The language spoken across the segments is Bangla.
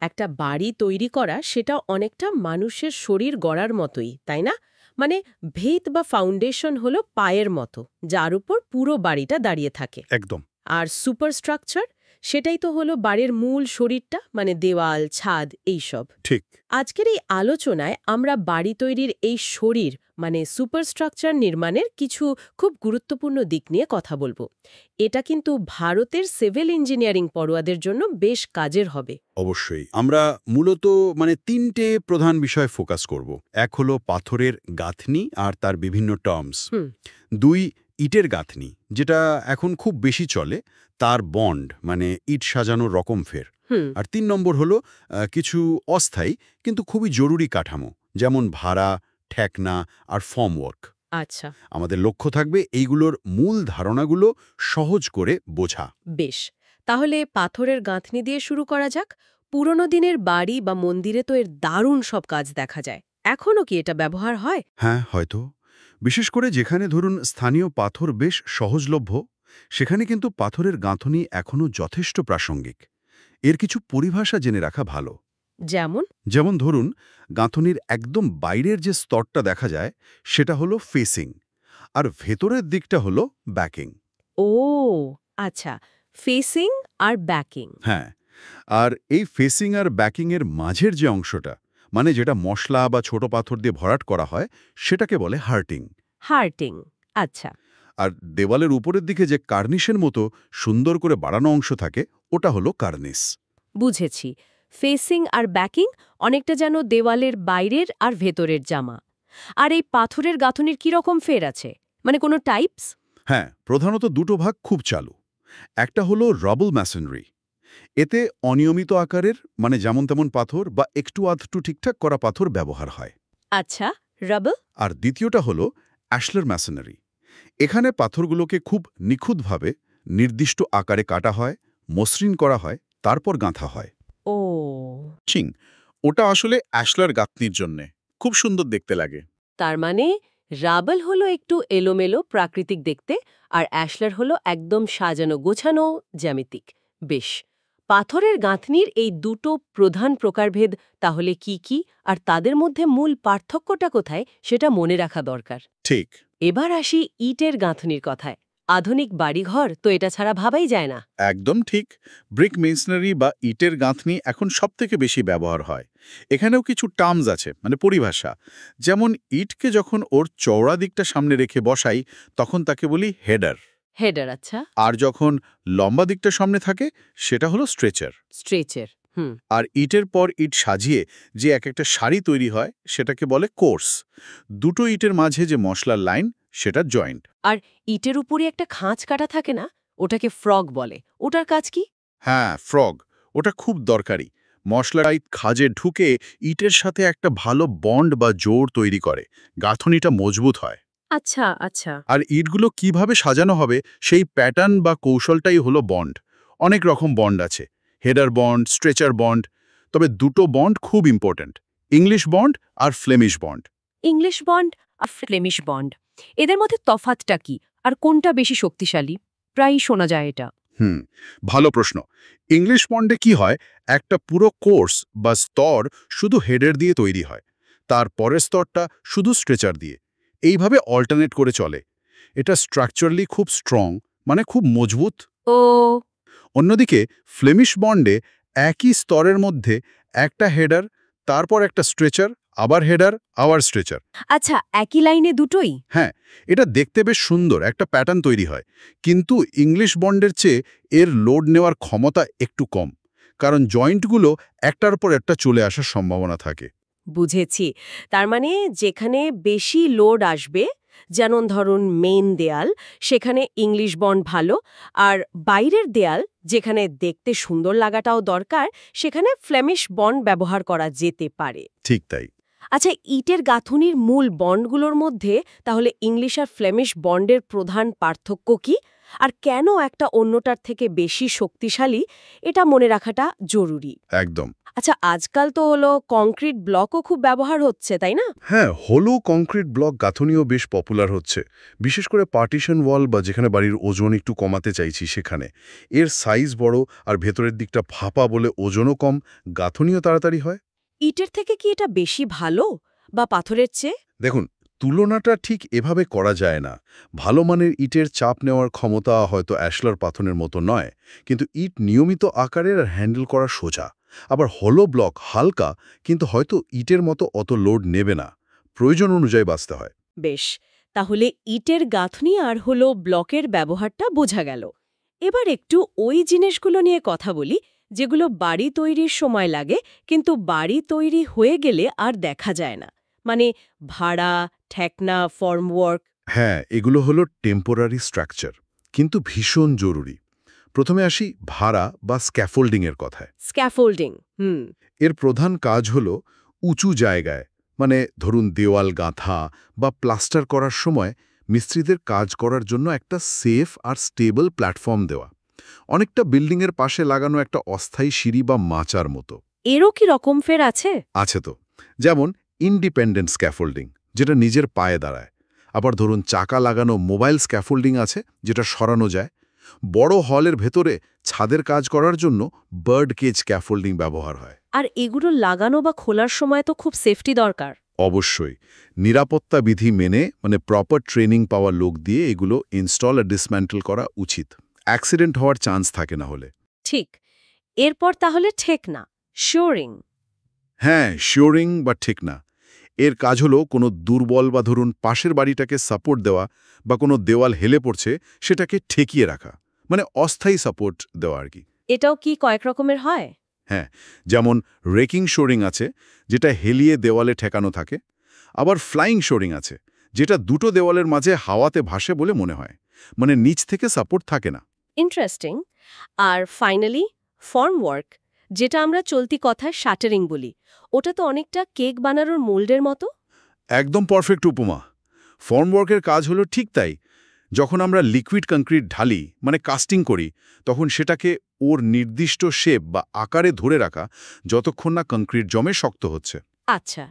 একটা বাড়ি তৈরি করা সেটা অনেকটা মানুষের শরীর গড়ার মতোই, তাই না? মানে ভিত বা ফাউন্ডেশন হলো পায়ের মতো, যার উপর পুরো বাড়িটা দাঁড়িয়ে থাকে। একদম। আর সুপারস্ট্রাকচার, সেটাই তো হলো বাড়ির মূল শরীরটা, মানে দেওয়াল, ছাদ, এইসব। ঠিক। আজকের এই আলোচনায় আমরা বাড়ি তৈরির এই শরীর মানে সুপারস্ট্রাকচার নির্মাণের কিছু খুব গুরুত্বপূর্ণ দিক নিয়ে কথা বলবো। এটা কিন্তু ভারতের সিভিল ইঞ্জিনিয়ারিং পড়ুয়াদের জন্য বেশ কাজের হবে। অবশ্যই আমরা মূলত তিনটে প্রধান বিষয় ফোকাস করব। এক হলো পাথরের গাঁথনি আর তার বিভিন্ন টার্মস। হুম। দুই, ইটের গাঁথনি, যেটা এখন খুব বেশি চলে, তার বন্ড মানে ইট সাজানোর রকম ফের। হুম। আর ৩ নম্বর হলো কিছু অস্থায়ী কিন্তু খুবই জরুরি কাঠামো, যেমন ভাড়া, ঠেকনা আর ফর্মওয়ার্ক। আচ্ছা, আমাদের লক্ষ্য থাকবে এইগুলোর মূল ধারণাগুলো সহজ করে বোঝা। বেশ। তাহলে পাথরের গাঁথনি দিয়ে শুরু করা যাক। পুরনো দিনের বাড়ি বা মন্দিরে তো এর দারুণ সব কাজ দেখা যায়। এখনও কি এটা ব্যবহার হয়? হ্যাঁ, হয়তো। বিশেষ করে যেখানে ধরুন স্থানীয় পাথর বেশ সহজলভ্য, সেখানে কিন্তু পাথরের গাঁথনি এখনও যথেষ্ট প্রাসঙ্গিক। এর কিছু পরিভাষা জেনে রাখা ভালো। যেমন? যেমন ধরুন, গাঁথনির একদম বাইরের যে স্তরটা দেখা যায় সেটা হলো ফেসিং, আর ভেতরের দিকটা হলো ব্যাকিং। ও আচ্ছা, ফেসিং আর ব্যাকিং। হ্যাঁ, আর এই ফেসিং আর ব্যাকিংয়ের মাঝের যে অংশটা, মানে যেটা মশলা বা ছোট পাথর দিয়ে ভরাট করা হয়, সেটাকে বলে হার্টিং। হার্টিং। আচ্ছা। আর দেওয়ালের উপরের দিকে যে কার্নিশের মতো সুন্দর করে বাড়ানো অংশ থাকে, ওটা হলো কার্নিস। বুঝেছি। ফেসিং আর ব্যাকিং অনেকটা যেন দেওয়ালের বাইরের আর ভেতরের জামা। আর এই পাথরের গাঁথনির কীরকম ফের আছে, মানে কোনো টাইপস? হ্যাঁ, প্রধানত দুটো ভাগ খুব চালু। একটা হলো রবল ম্যাসনরি। এতে অনিয়মিত আকারের, মানে যেমন তেমন পাথর বা একটু আধটু ঠিকঠাক করা পাথর ব্যবহার হয়। আচ্ছা, রাবল। আর দ্বিতীয়টা হলো অ্যাশলার ম্যাসনারি। এখানে পাথরগুলোকে খুব নিখুঁতভাবে নির্দিষ্ট আকারে কাটা হয়, মসৃণ করা হয়, তারপর গাঁথা হয়। ও চিং, ওটা আসলে অ্যাশলার গাঁথনির জন্যে খুব সুন্দর দেখতে লাগে। তার মানে রাবল হলো একটু এলোমেলো প্রাকৃতিক দেখতে, আর অ্যাশলার হলো একদম সাজানো গোছানো জ্যামিতিক। বেশ। পাথরের গাঁথনির এই দুটো প্রধান প্রকারভেদ তাহলে কি কি, আর তাদের মধ্যে মূল পার্থক্যটা কোথায় সেটা মনে রাখা দরকার। ঠিক। এবার আসি ইটের গাঁথনির কথায়। আধুনিক বাড়িঘর তো এটা ছাড়া ভাবাই যায় না। একদম ঠিক। ব্রিক মেসনারি বা ইটের গাঁথনি এখন সবথেকে বেশি ব্যবহার হয়। এখানেও কিছু টার্মস আছে, মানে পরিভাষা। যেমন ইটকে যখন ওর চওড়া দিকটা সামনে রেখে বসাই, তখন তাকে বলি হেডার। হেডার। আচ্ছা। আর যখন লম্বা দিকটা সামনে থাকে, সেটা হলো স্ট্রেচার। স্ট্রেচার। হুম। আর ইটের পর ইট সাজিয়ে যে এক একটা সারি তৈরি হয়, সেটাকে বলে কোর্স। দুটো ইটের মাঝে যে মশলার লাইন, সেটা জয়েন্ট। আর ইটের উপরে একটা খাঁজ কাটা থাকে না, ওটাকে ফ্রগ বলে। ওটার কাজ কি? হ্যাঁ, ফ্রগ। ওটা খুব দরকারি। মশলার খাঁজে ঢুকে ইটের সাথে একটা ভালো বন্ড বা জোড় তৈরি করে, গাঁথনিটা মজবুত হয়। আচ্ছা, আচ্ছা। আর ইটগুলো কিভাবে সাজানো হবে সেই প্যাটার্ন বা কৌশলটাই হলো বন্ড। অনেক রকম বন্ড আছে, হেডার বন্ড, স্ট্রেচার বন্ড। তবে দুটো বন্ড খুব ইম্পর্ট্যান্ট, ইংলিশ বন্ড আর ফ্লেমিশ বন্ড। ইংলিশ বন্ড আর ফ্লেমিশ বন্ড, এদের মধ্যে তফাৎটা কি, আর কোনটা বেশি শক্তিশালী? প্রায়ই শোনা যায় এটা। ভালো প্রশ্ন। ইংলিশ বন্ডে কি হয়, একটা পুরো কোর্স বা স্তর শুধু হেডার দিয়ে তৈরি হয়, তার পরের স্তরটা শুধু স্ট্রেচার দিয়ে। এইভাবে অল্টারনেট করে চলে। এটা স্ট্রাকচারালি খুব স্ট্রং, মানে খুব মজবুত। ও অন্যদিকে ফ্লেমিশ বন্ডে একই স্তরের মধ্যে একটা হেডার, তারপর একটা স্ট্রেচার, আবার হেডার, আবার স্ট্রেচার। আচ্ছা, একই লাইনে দুটোই? হ্যাঁ, এটা দেখতে বেশ সুন্দর, একটা প্যাটার্ন তৈরি হয়। কিন্তু ইংলিশ বন্ডের চেয়ে এর লোড নেওয়ার ক্ষমতা একটু কম, কারণ জয়েন্টগুলো একটার পর একটা চলে আসার সম্ভাবনা থাকে। বুঝেছি। তার মানে যেখানে বেশি লোড আসবে, যেমন ধরুন মেইন দেয়াল, সেখানে ইংলিশ বন্ড ভালো। আর বাইরের দেয়াল, যেখানে দেখতে সুন্দর লাগাটাও দরকার, সেখানে ফ্লেমিশ বন্ড ব্যবহার করা যেতে পারে। ঠিক তাই। আচ্ছা, ইটের গাঁথুনির মূল বন্ডগুলোর মধ্যে তাহলে ইংলিশ আর ফ্লেমিশ বন্ডের প্রধান পার্থক্য কি, আর কেন একটা অন্যটার থেকে বেশি শক্তিশালী, এটা মনে রাখাটা জরুরি। একদম। আচ্ছা, আজকাল তো হলো কংক্রিট ব্লকও খুব ব্যবহার হচ্ছে, তাই না? হ্যাঁ, হলো কংক্রিট ব্লক গাঁথনিও বেশ পপুলার হচ্ছে, বিশেষ করে পার্টিশন ওয়াল বা যেখানে বাড়ির ওজন একটু কমাতে চাইছি সেখানে। এর সাইজ বড় আর ভেতরের দিকটা ফাঁপা বলে ওজনও কম, গাঁথনিও তাড়াতাড়ি হয়। ইটের থেকে কি এটা বেশি ভালো বা পাথরের চেয়ে? দেখুন, তুলনাটা ঠিক এভাবে করা যায় না। ভালো মানের ইটের চাপ নেওয়ার ক্ষমতা হয়তো অ্যাশলার পাথরের মতো নয়, কিন্তু ইট নিয়মিত আকারের আর হ্যান্ডেল করা সোজা। আবার হলো ব্লক হালকা, কিন্তু হয়তো ইটের মতো অত লোড নেবে না। প্রয়োজন অনুযায়ী বাঁচতে হয়। বেশ, তাহলে ইটের গাঁথনি আর হলো ব্লকের ব্যবহারটা বোঝা গেল। এবার একটু ওই জিনিসগুলো নিয়ে কথা বলি যেগুলো বাড়ি তৈরির সময় লাগে, কিন্তু বাড়ি তৈরি হয়ে গেলে আর দেখা যায় না। মানে ভাড়া, ঠেকনা, ফর্মওয়ার্ক। হ্যাঁ, এগুলো হলো টেম্পোরারি স্ট্রাকচার, কিন্তু ভীষণ জরুরি। প্রথমে আসি ভাড়া বা স্ক্যাফোল্ডিংয়ের কথায়। স্ক্যাফোল্ডিং। এর প্রধান কাজ হলো উঁচু জায়গায়, মানে ধরুন দেওয়াল গাঁথা বা প্লাস্টার করার সময় মিস্ত্রিদের কাজ করার জন্য একটা সেফ আর স্টেবল প্ল্যাটফর্ম দেওয়া। অনেকটা বিল্ডিংয়ের পাশে লাগানো একটা অস্থায়ী সিঁড়ি বা মাচার মতো। এরও কি রকম ফের আছে? আছে তো। যেমন ইন্ডিপেন্ডেন্ট স্ক্যাফোল্ডিং, যেটা নিজের পায়ে দাঁড়ায়। আবার ধরুন চাকা লাগানো মোবাইল স্ক্যাফোল্ডিং আছে, যেটা সরানো যায়। বড় হলের ভেতরে ছাদের কাজ করার জন্য বার্ড কেজ স্ক্যাফোল্ডিং ব্যবহার হয়। আর এগুলো লাগানো বা খোলার সময় তো খুব সেফটি দরকার। অবশ্যই নিরাপত্তা বিধি মেনে, মানে প্রপার ট্রেনিং পাওয়া লোক দিয়ে এগুলো ইনস্টল আর ডিসম্যান্টল করা উচিত। অ্যাক্সিডেন্ট হওয়ার চান্স থাকে না হলে। ঠিক। এরপর তাহলে ঠেকনা, শিওরিং। হ্যাঁ, শিওরিং বা ঠিক না, এর কাজ হলো কোনো দুর্বল বা ধরুন পাশের বাড়িটাকে সাপোর্ট দেওয়া, বা কোনো দেওয়াল হেলে পড়ছে সেটাকে ঠেকিয়ে রাখা, মানে অস্থায়ী সাপোর্ট দেওয়া আর কি। এটাও কি কয়েক রকমের হয়? হ্যাঁ, যেমন রেকিং শোরিং আছে, যেটা হেলিয়ে দেওয়ালে ঠেকানো থাকে। আবার ফ্লাইং শোরিং আছে, যেটা দুটো দেওয়ালের মাঝে হাওয়াতে ভাসে বলে মনে হয়, মানে নিচ থেকে সাপোর্ট থাকে না। ইন্টারেস্টিং। আর ফাইনালি ফর্মওয়ার্ক, যেটা আমরা চলতি কথায় শাটারিং বলি, ওটা তো অনেকটা কেক বানানোর মোল্ডের মতো। একদম পারফেক্ট উপমা। ফর্মওয়ার্কের কাজ হলো ঠিক তাই। যখন আমরা লিকুইড কংক্রিট ঢালি, মানে কাস্টিং করি, তখন সেটাকে ওর নির্দিষ্ট শেপ বা আকারে ধরে রাখা, যতক্ষণ না কংক্রিট জমে শক্ত হচ্ছে। আচ্ছা।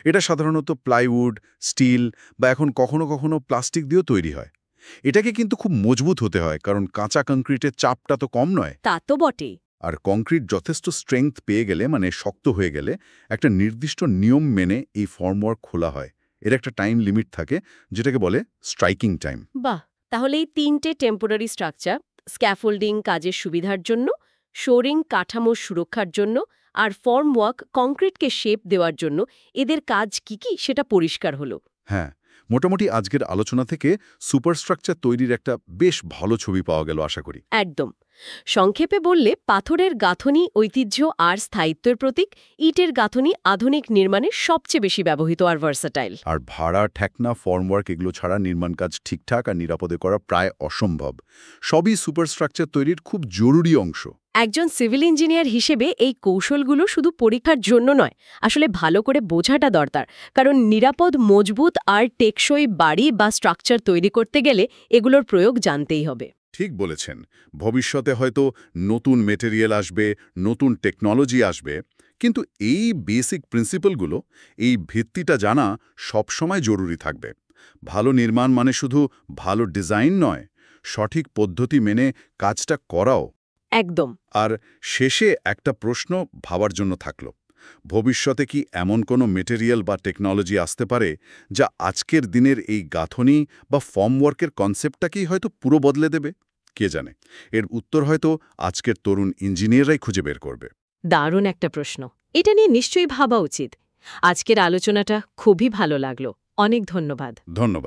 এটা সাধারণত প্লাইউড, স্টিল বা এখন কখনো কখনো প্লাস্টিক দিয়েও তৈরি হয়। এটাকে কিন্তু খুব মজবুত হতে হয়, কারণ কাঁচা কংক্রিটের চাপটা তো কম নয়। তা তো বটেই। আর কংক্রিট যথেষ্ট স্ট্রেংথ পেয়ে গেলে, মানে শক্ত হয়ে গেলে, একটা নির্দিষ্ট নিয়ম মেনে এই ফর্মওয়ার্ক খোলা হয়। এর একটা টাইম লিমিট থাকে, যেটাকে বলে স্ট্রাইকিং টাইম। বাহ, তাহলে এই তিনটে টেম্পোরারি স্ট্রাকচার, স্ক্যাফোল্ডিং কাজের সুবিধার জন্য, শোরিং কাঠামোর সুরক্ষার জন্য, আর ফর্মওয়ার্ক কংক্রিটকে শেপ দেওয়ার জন্য, এদের কাজ কি কি সেটা পরিষ্কার হলো। হ্যাঁ, মোটামুটি আজকের আলোচনা থেকে সুপারস্ট্রাকচার তৈরির একটা বেশ ভালো ছবি পাওয়া গেল আশা করি। একদম। সংক্ষেপে বললে পাথরের গাঁথনি ঐতিহ্য আর স্থায়িত্বের প্রতীক, ইটের গাঁথনি আধুনিক নির্মাণে সবচেয়ে বেশি ব্যবহৃত আর ভার্সাটাইল। আর ভাড়া, ঠেকনা, ফর্মওয়ার্ক এগুলো ছাড়া নির্মাণ কাজ ঠিকঠাক আর নিরাপদে করা প্রায় অসম্ভব। সবই সুপারস্ট্রাকচার তৈরির খুব জরুরি অংশ। একজন সিভিল ইঞ্জিনিয়ার হিসেবে এই কৌশলগুলো শুধু পরীক্ষার জন্য নয়, আসলে ভালো করে বোঝাটা দরকার। কারণ নিরাপদ, মজবুত আর টেকসই বাড়ি বা স্ট্রাকচার তৈরি করতে গেলে এগুলোর প্রয়োগ জানতেই হবে। ঠিক বলেছেন। ভবিষ্যতে হয়তো নতুন মেটেরিয়াল আসবে, নতুন টেকনোলজি আসবে, কিন্তু এই বেসিক প্রিন্সিপালগুলো, এই ভিত্তিটা জানা সবসময় জরুরি থাকবে। ভালো নির্মাণ মানে শুধু ভালো ডিজাইন নয়, সঠিক পদ্ধতি মেনে কাজটা করাও। একদম। আর শেষে একটা প্রশ্ন ভাবার জন্য থাকলো, ভবিষ্যতে কি এমন কোনো মেটেরিয়াল বা টেকনোলজি আসতে পারে যা আজকের দিনের এই গাঁথনি বা ফর্মওয়ার্কের কনসেপ্টটাকেই হয়তো পুরো বদলে দেবে? কে জানে। এর উত্তর হয়তো আজকের তরুণ ইঞ্জিনিয়াররাই খুঁজে বের করবে। দারুণ একটা প্রশ্ন। এটা নিয়ে নিশ্চয়ই ভাবা উচিত। আজকের আলোচনাটা খুবই ভালো লাগলো। অনেক ধন্যবাদ। ধন্যবাদ।